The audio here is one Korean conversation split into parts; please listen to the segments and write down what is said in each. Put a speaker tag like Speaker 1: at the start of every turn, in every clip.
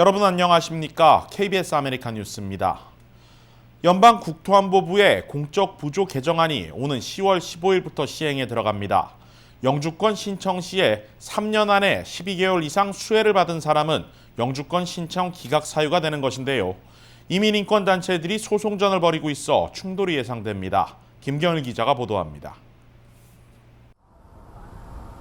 Speaker 1: 여러분 안녕하십니까? KBS 아메리칸 뉴스입니다. 연방국토안보부의 공적 부조 개정안이 오는 10월 15일부터 시행에 들어갑니다. 영주권 신청 시에 3년 안에 12개월 이상 수혜를 받은 사람은 영주권 신청 기각 사유가 되는 것인데요. 이민인권단체들이 소송전을 벌이고 있어 충돌이 예상됩니다. 김경일 기자가 보도합니다.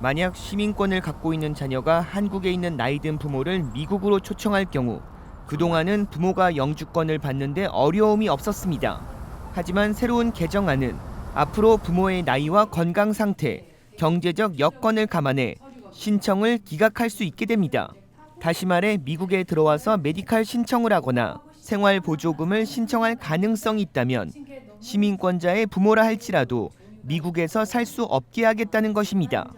Speaker 2: 만약 시민권을 갖고 있는 자녀가 한국에 있는 나이든 부모를 미국으로 초청할 경우 그동안은 부모가 영주권을 받는데 어려움이 없었습니다. 하지만 새로운 개정안은 앞으로 부모의 나이와 건강 상태, 경제적 여건을 감안해 신청을 기각할 수 있게 됩니다. 다시 말해 미국에 들어와서 메디칼 신청을 하거나 생활보조금을 신청할 가능성이 있다면 시민권자의 부모라 할지라도 미국에서 살 수 없게 하겠다는 것입니다.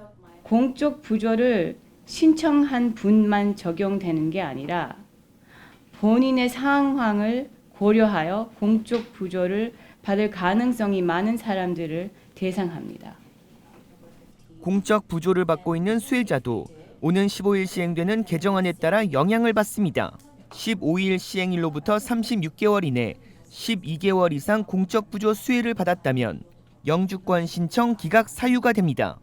Speaker 3: 공적 부조를 신청한 분만 적용되는 게 아니라 본인의 상황을 고려하여 공적 부조를 받을 가능성이 많은 사람들을 대상합니다.
Speaker 2: 공적 부조를 받고 있는 수혜자도 오는 15일 시행되는 개정안에 따라 영향을 받습니다. 15일 시행일로부터 36개월 이내 12개월 이상 공적 부조 수혜를 받았다면 영주권 신청 기각 사유가 됩니다.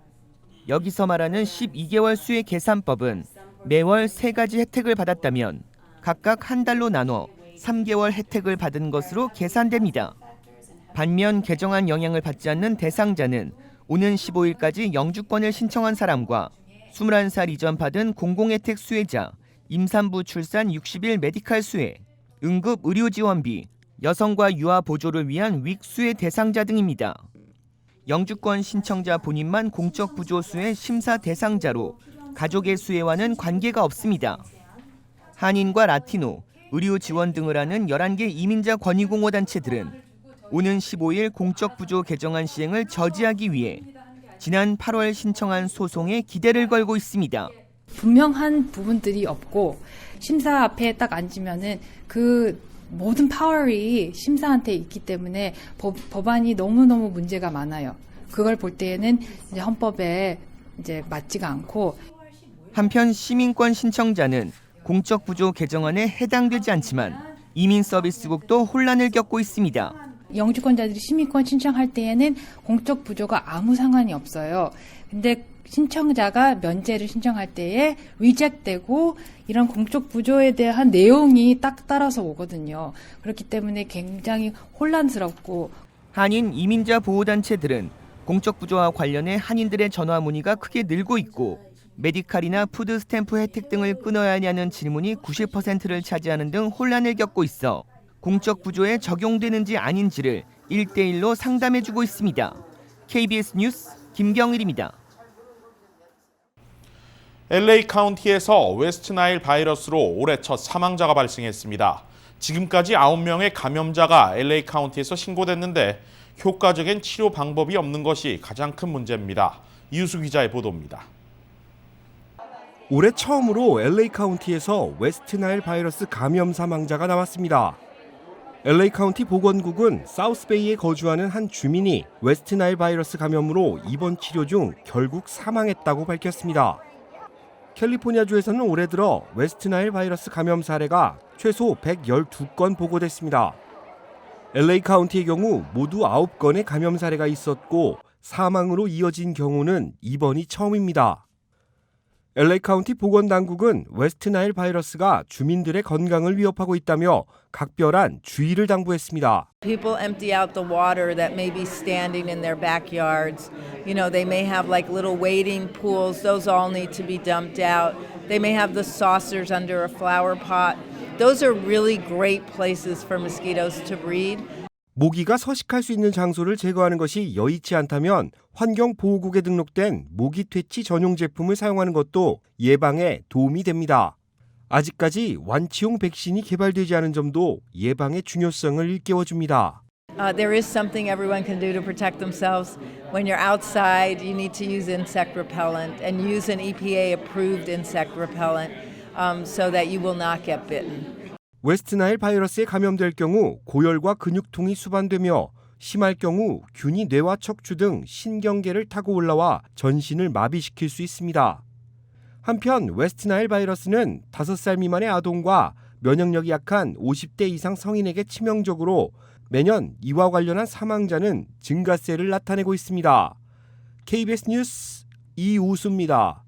Speaker 2: 여기서 말하는 12개월 수혜 계산법은 매월 3가지 혜택을 받았다면 각각 한 달로 나눠 3개월 혜택을 받은 것으로 계산됩니다. 반면 개정안 영향을 받지 않는 대상자는 오는 15일까지 영주권을 신청한 사람과 21살 이전 받은 공공혜택 수혜자, 임산부 출산 60일 메디칼 수혜, 응급 의료 지원비, 여성과 유아 보조를 위한 윅 수혜 대상자 등입니다. 영주권 신청자 본인만 공적 부조 수혜 심사 대상자로 가족의 수혜와는 관계가 없습니다. 한인과 라티노, 의료 지원 등을 하는 11개 이민자 권익공호 단체들은 오는 15일 공적 부조 개정안 시행을 저지하기 위해 지난 8월 신청한 소송에 기대를 걸고 있습니다.
Speaker 4: 분명한 부분들이 없고 심사 앞에 딱 앉으면은 그 모든 파워이 심사한테 있기 때문에 법안이 너무너무 문제가 많아요. 그걸 볼 때에는 이제 헌법에 이제 맞지가 않고.
Speaker 2: 한편 시민권 신청자는 공적 부조 개정안에 해당되지 않지만 이민서비스국도 혼란을 겪고 있습니다.
Speaker 4: 영주권자들이 시민권 신청할 때에는 공적 부조가 아무 상관이 없어요. 근데 신청자가 면제를 신청할 때에 리젝트되고 이런 공적 부조에 대한 내용이 딱 따라서 오거든요. 그렇기 때문에 굉장히 혼란스럽고.
Speaker 2: 한인 이민자 보호단체들은 공적 부조와 관련해 한인들의 전화 문의가 크게 늘고 있고 메디칼이나 푸드 스탬프 혜택 등을 끊어야 하냐는 질문이 90%를 차지하는 등 혼란을 겪고 있어 공적 부조에 적용되는지 아닌지를 1대1로 상담해주고 있습니다. KBS 뉴스 김경일입니다.
Speaker 1: LA 카운티에서 웨스트나일 바이러스로 올해 첫 사망자가 발생했습니다. 지금까지 9명의 감염자가 LA 카운티에서 신고됐는데 효과적인 치료 방법이 없는 것이 가장 큰 문제입니다. 이유수 기자의 보도입니다.
Speaker 5: 올해 처음으로 LA 카운티에서 웨스트나일 바이러스 감염 사망자가 나왔습니다. LA 카운티 보건국은 사우스베이에 거주하는 한 주민이 웨스트나일 바이러스 감염으로 입원 치료 중 결국 사망했다고 밝혔습니다. 캘리포니아주에서는 올해 들어 웨스트나일 바이러스 감염 사례가 최소 112건 보고됐습니다. LA 카운티의 경우 모두 9건의 감염 사례가 있었고 사망으로 이어진 경우는 이번이 처음입니다. LA 카운티 보건당국은 웨스트나일 바이러스가 주민들의 건강을 위협하고 있다며 각별한 주의를 당부했습니다.
Speaker 6: People empty out the water that may be standing in their backyards. You know, they may have like little wading pools. Those all need to be dumped out. They may have the saucers under a flower pot. Those are really great places for mosquitoes to breed.
Speaker 5: 모기가 서식할 수 있는 장소를 제거하는 것이 여의치 않다면 환경보호국에 등록된 모기 퇴치 전용 제품을 사용하는 것도 예방에 도움이 됩니다. 아직까지 완치용 백신이 개발되지 않은 점도 예방의 중요성을 일깨워줍니다.
Speaker 6: There is something everyone can do to protect themselves. When you're outside, you need to use insect repellent and use an EPA-approved insect repellent so that you will not get bitten.
Speaker 5: 웨스트나일 바이러스에 감염될 경우 고열과 근육통이 수반되며 심할 경우 균이 뇌와 척추 등 신경계를 타고 올라와 전신을 마비시킬 수 있습니다. 한편 웨스트나일 바이러스는 5살 미만의 아동과 면역력이 약한 50대 이상 성인에게 치명적으로 매년 이와 관련한 사망자는 증가세를 나타내고 있습니다. KBS 뉴스 이우수입니다.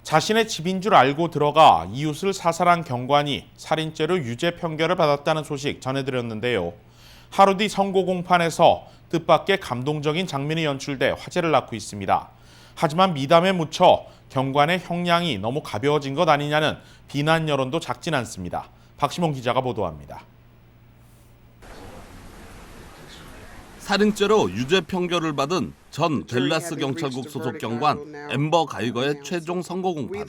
Speaker 1: 자신의 집인 줄 알고 들어가 이웃을 사살한 경관이 살인죄로 유죄 판결을 받았다는 소식 전해드렸는데요. 하루 뒤 선고 공판에서 뜻밖의 감동적인 장면이 연출돼 화제를 낳고 있습니다. 하지만 미담에 묻혀 경관의 형량이 너무 가벼워진 것 아니냐는 비난 여론도 작진 않습니다. 박시몬 기자가 보도합니다.
Speaker 7: 살인죄로 유죄 판결을 받은 전 댈러스 경찰국 소속 경관 앰버 가이거의 최종 선고 공판.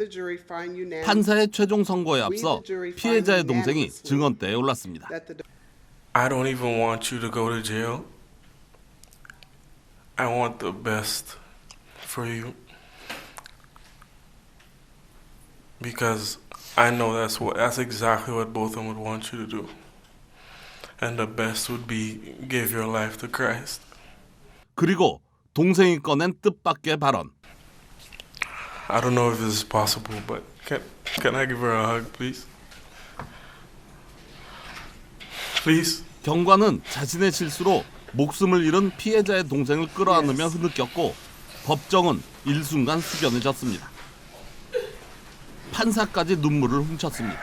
Speaker 7: 판사의 최종 선고에 앞서 피해자의 동생이 증언대에 올랐습니다.
Speaker 8: I don't even want you to go to jail. I want the best for you. Because I know that's exactly what both of them would want you to do. And the best would be give your life to Christ.
Speaker 7: 그리고 동생이 꺼낸 뜻밖의 발언.
Speaker 8: I don't know if this is possible, but can I give her a hug, please? Please.
Speaker 7: 경관은 자신의 실수로 목숨을 잃은 피해자의 동생을 끌어안으며 흐느꼈고 법정은 일순간 숙연해졌습니다. 판사까지 눈물을 훔쳤습니다.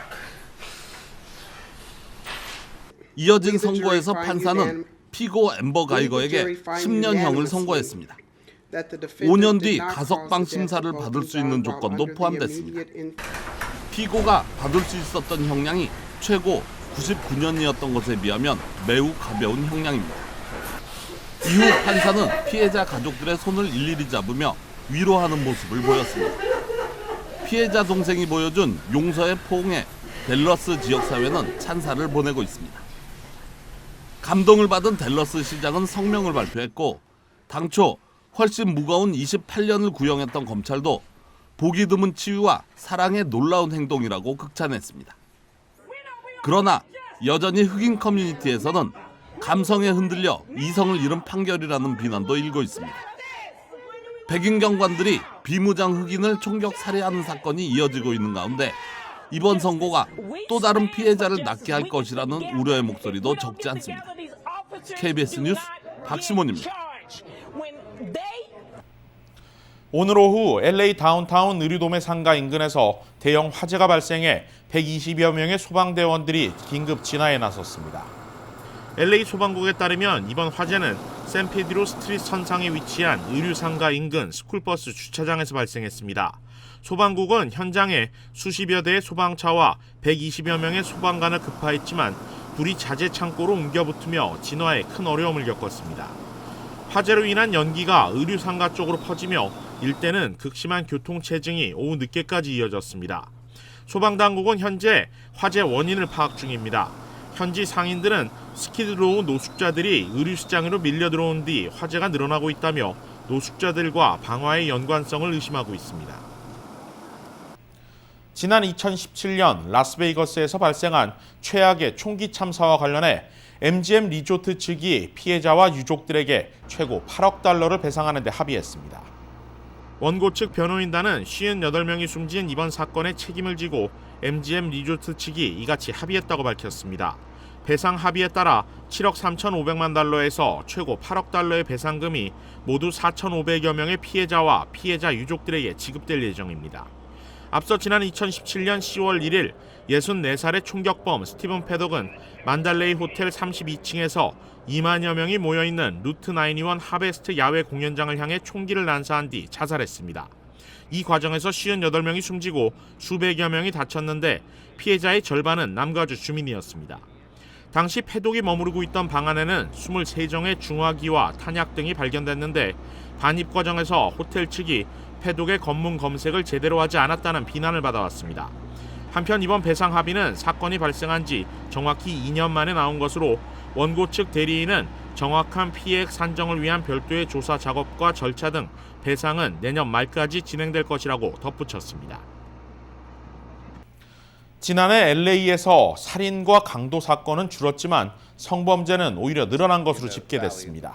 Speaker 7: 이어진 선고에서 판사는 피고 앰버 가이거에게 10년형을 선고했습니다. 5년 뒤 가석방 심사를 받을 수 있는 조건도 포함됐습니다. 피고가 받을 수 있었던 형량이 최고 99년이었던 것에 비하면 매우 가벼운 형량입니다. 이후 판사는 피해자 가족들의 손을 일일이 잡으며 위로하는 모습을 보였습니다. 피해자 동생이 보여준 용서의 포옹에 댈러스 지역사회는 찬사를 보내고 있습니다. 감동을 받은 댈러스 시장은 성명을 발표했고 당초 훨씬 무거운 28년을 구형했던 검찰도 보기 드문 치유와 사랑의 놀라운 행동이라고 극찬했습니다. 그러나 여전히 흑인 커뮤니티에서는 감성에 흔들려 이성을 잃은 판결이라는 비난도 일고 있습니다. 백인 경관들이 비무장 흑인을 총격 살해하는 사건이 이어지고 있는 가운데 이번 선고가 또 다른 피해자를 낳게 할 것이라는 우려의 목소리도 적지 않습니다. KBS 뉴스 박시몬입니다.
Speaker 1: 오늘 오후 LA 다운타운 의류도매 상가 인근에서 대형 화재가 발생해 120여 명의 소방대원들이 긴급 진화에 나섰습니다. LA 소방국에 따르면 이번 화재는 샌페드로 스트리트 선상에 위치한 의류상가 인근 스쿨버스 주차장에서 발생했습니다. 소방국은 현장에 수십여 대의 소방차와 120여 명의 소방관을 급파했지만 불이 자재 창고로 옮겨붙으며 진화에 큰 어려움을 겪었습니다. 화재로 인한 연기가 의류상가 쪽으로 퍼지며 일대는 극심한 교통체증이 오후 늦게까지 이어졌습니다. 소방당국은 현재 화재 원인을 파악 중입니다. 현지 상인들은 스키드로우 노숙자들이 의류시장으로 밀려 들어온 뒤 화재가 늘어나고 있다며 노숙자들과 방화의 연관성을 의심하고 있습니다. 지난 2017년 라스베이거스에서 발생한 최악의 총기 참사와 관련해 MGM 리조트 측이 피해자와 유족들에게 최고 8억 달러를 배상하는 데 합의했습니다. 원고 측 변호인단은 58명이 숨진 이번 사건의 책임을 지고 MGM 리조트 측이 이같이 합의했다고 밝혔습니다. 배상 합의에 따라 7억 3,500만 달러에서 최고 8억 달러의 배상금이 모두 4,500여 명의 피해자와 피해자 유족들에게 지급될 예정입니다. 앞서 지난 2017년 10월 1일 64살의 총격범 스티븐 패독은 만달레이 호텔 32층에서 2만여 명이 모여있는 루트 91 하베스트 야외 공연장을 향해 총기를 난사한 뒤 자살했습니다. 이 과정에서 58명이 숨지고 수백여 명이 다쳤는데 피해자의 절반은 남가주 주민이었습니다. 당시 패독이 머무르고 있던 방 안에는 23정의 중화기와 탄약 등이 발견됐는데 반입 과정에서 호텔 측이 패독의 검문 검색을 제대로 하지 않았다는 비난을 받아왔습니다. 한편 이번 배상 합의는 사건이 발생한 지 정확히 2년 만에 나온 것으로 원고 측 대리인은 정확한 피해액 산정을 위한 별도의 조사 작업과 절차 등 배상은 내년 말까지 진행될 것이라고 덧붙였습니다. 지난해 LA에서 살인과 강도 사건은 줄었지만 성범죄는 오히려 늘어난 것으로 집계됐습니다.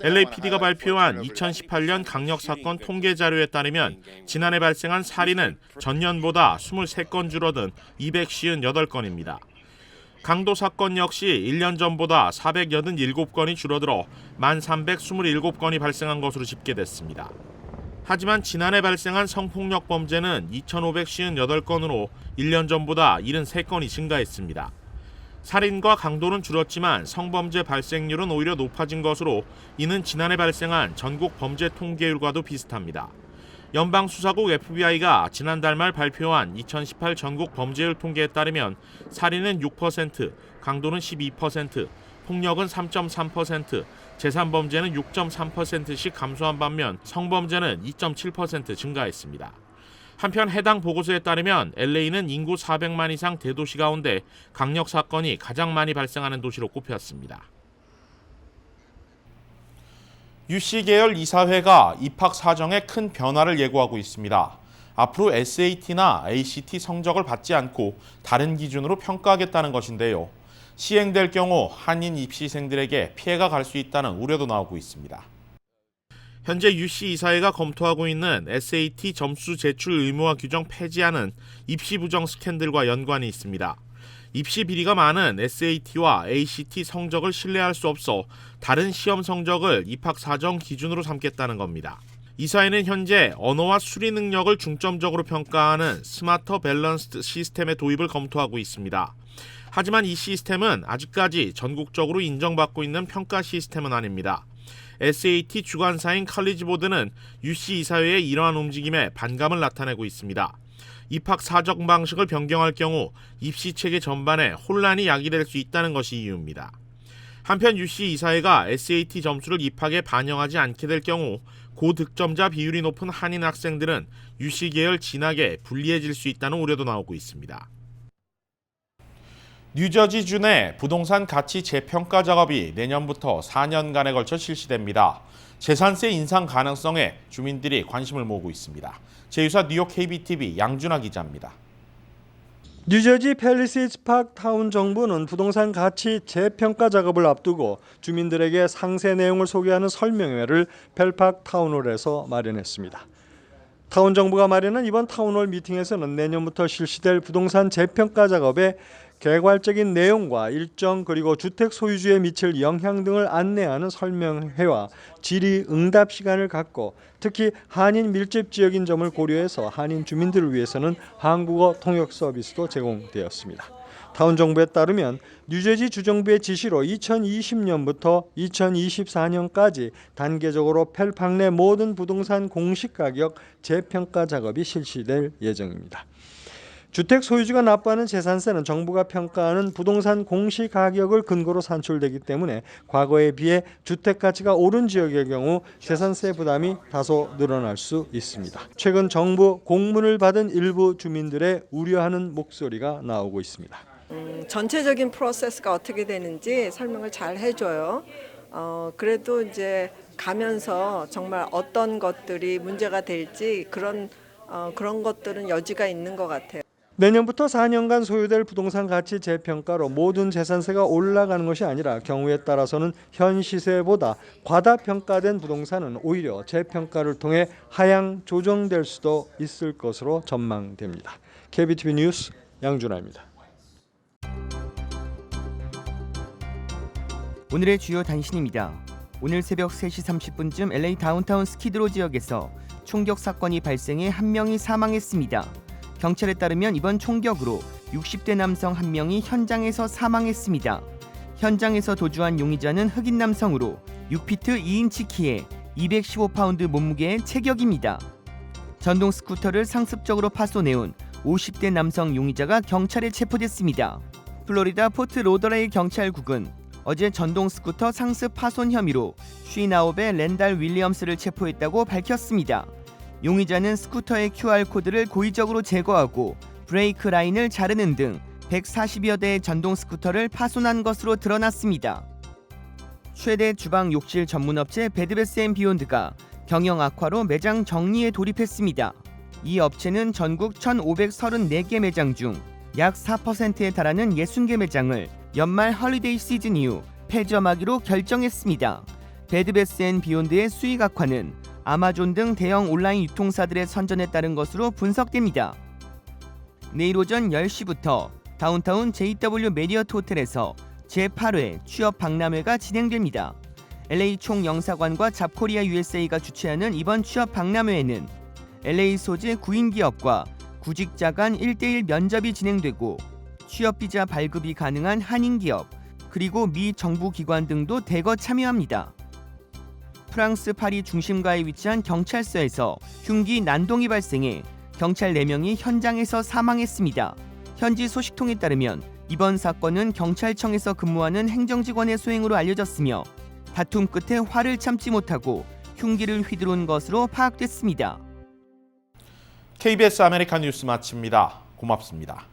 Speaker 1: LAPD가 발표한 2018년 강력사건 통계 자료에 따르면 지난해 발생한 살인은 전년보다 23건 줄어든 258건입니다. 강도 사건 역시 1년 전보다 487건이 줄어들어 1,327건이 발생한 것으로 집계됐습니다. 하지만 지난해 발생한 성폭력 범죄는 2,558건으로 1년 전보다 73건이 증가했습니다. 살인과 강도는 줄었지만 성범죄 발생률은 오히려 높아진 것으로 이는 지난해 발생한 전국 범죄 통계율과도 비슷합니다. 연방수사국 FBI가 지난달 말 발표한 2018 전국 범죄율 통계에 따르면 살인은 6%, 강도는 12%, 폭력은 3.3%, 재산범죄는 6.3%씩 감소한 반면 성범죄는 2.7% 증가했습니다. 한편 해당 보고서에 따르면 LA는 인구 400만 이상 대도시 가운데 강력 사건이 가장 많이 발생하는 도시로 꼽혔습니다. UC 계열 이사회가 입학 사정에 큰 변화를 예고하고 있습니다. 앞으로 SAT나 ACT 성적을 받지 않고 다른 기준으로 평가하겠다는 것인데요. 시행될 경우 한인 입시생들에게 피해가 갈 수 있다는 우려도 나오고 있습니다. 현재 UC 이사회가 검토하고 있는 SAT 점수 제출 의무화 규정 폐지안은 입시 부정 스캔들과 연관이 있습니다. 입시 비리가 많은 SAT와 ACT 성적을 신뢰할 수 없어 다른 시험 성적을 입학 사정 기준으로 삼겠다는 겁니다. 이사회는 현재 언어와 수리 능력을 중점적으로 평가하는 스마터 밸런스드 시스템의 도입을 검토하고 있습니다. 하지만 이 시스템은 아직까지 전국적으로 인정받고 있는 평가 시스템은 아닙니다. SAT 주관사인 컬리지 보드는 UC 이사회의 이러한 움직임에 반감을 나타내고 있습니다. 입학 사정 방식을 변경할 경우 입시 체계 전반에 혼란이 야기될 수 있다는 것이 이유입니다. 한편 UC 이사회가 SAT 점수를 입학에 반영하지 않게 될 경우 고득점자 비율이 높은 한인 학생들은 UC 계열 진학에 불리해질 수 있다는 우려도 나오고 있습니다. 뉴저지주 내 부동산 가치 재평가 작업이 내년부터 4년간에 걸쳐 실시됩니다. 재산세 인상 가능성에 주민들이 관심을 모으고 있습니다. 제2사 뉴욕 KBTV 양준하 기자입니다.
Speaker 9: 뉴저지 팰리시즈 파크 타운 정부는 부동산 가치 재평가 작업을 앞두고 주민들에게 상세 내용을 소개하는 설명회를 펠파크 타운홀에서 마련했습니다. 타운 정부가 마련한 이번 타운홀 미팅에서는 내년부터 실시될 부동산 재평가 작업에 개괄적인 내용과 일정 그리고 주택 소유주에 미칠 영향 등을 안내하는 설명회와 질의응답 시간을 갖고 특히 한인 밀집 지역인 점을 고려해서 한인 주민들을 위해서는 한국어 통역 서비스도 제공되었습니다. 타운 정부에 따르면 뉴저지 주정부의 지시로 2020년부터 2024년까지 단계적으로 펠파크 내 모든 부동산 공시가격 재평가 작업이 실시될 예정입니다. 주택 소유주가 납부하는 재산세는 정부가 평가하는 부동산 공시가격을 근거로 산출되기 때문에 과거에 비해 주택 가치가 오른 지역의 경우 재산세 부담이 다소 늘어날 수 있습니다. 최근 정부 공문을 받은 일부 주민들의 우려하는 목소리가 나오고 있습니다.
Speaker 10: 전체적인 프로세스가 어떻게 되는지 설명을 잘 해줘요. 그래도 이제 가면서 정말 어떤 것들이 문제가 될지 그런 것들은 여지가 있는 것 같아요.
Speaker 9: 내년부터 4년간 소요될 부동산 가치 재평가로 모든 재산세가 올라가는 것이 아니라 경우에 따라서는 현 시세보다 과다평가된 부동산은 오히려 재평가를 통해 하향 조정될 수도 있을 것으로 전망됩니다. KBTV 뉴스 양준하입니다.
Speaker 2: 오늘의 주요 단신입니다. 오늘 새벽 3시 30분쯤 LA 다운타운 스키드로 지역에서 총격 사건이 발생해 한 명이 사망했습니다. 경찰에 따르면 이번 총격으로 60대 남성 한 명이 현장에서 사망했습니다. 현장에서 도주한 용의자는 흑인 남성으로 6피트 2인치 키에 215파운드 몸무게의 체격입니다. 전동 스쿠터를 상습적으로 파손해온 50대 남성 용의자가 경찰에 체포됐습니다. 플로리다 포트 로더레일 경찰국은 어제 전동 스쿠터 상습 파손 혐의로 59의 랜달 윌리엄스를 체포했다고 밝혔습니다. 용의자는 스쿠터의 QR코드를 고의적으로 제거하고 브레이크 라인을 자르는 등 140여 대의 전동 스쿠터를 파손한 것으로 드러났습니다. 최대 주방 욕실 전문업체 베드베스앤비욘드가 경영 악화로 매장 정리에 돌입했습니다. 이 업체는 전국 1,534개 매장 중 약 4%에 달하는 60개 매장을 연말 헐리데이 시즌 이후 폐점하기로 결정했습니다. 베드베스앤비욘드의 수익 악화는 아마존 등 대형 온라인 유통사들의 선전에 따른 것으로 분석됩니다. 내일 오전 10시부터 다운타운 JW 메리어트 호텔에서 제8회 취업 박람회가 진행됩니다. LA 총영사관과 잡코리아 USA가 주최하는 이번 취업 박람회에는 LA 소재 구인 기업과 구직자 간 1대1 면접이 진행되고 취업 비자 발급이 가능한 한인 기업, 그리고 미 정부 기관 등도 대거 참여합니다. 프랑스 파리 중심가에 위치한 경찰서에서 흉기 난동이 발생해 경찰 4명이 현장에서 사망했습니다. 현지 소식통에 따르면 이번 사건은 경찰청에서 근무하는 행정직원의 소행으로 알려졌으며 다툼 끝에 화를 참지 못하고 흉기를 휘두른 것으로 파악됐습니다.
Speaker 1: KBS 아메리칸 뉴스 마칩니다. 고맙습니다.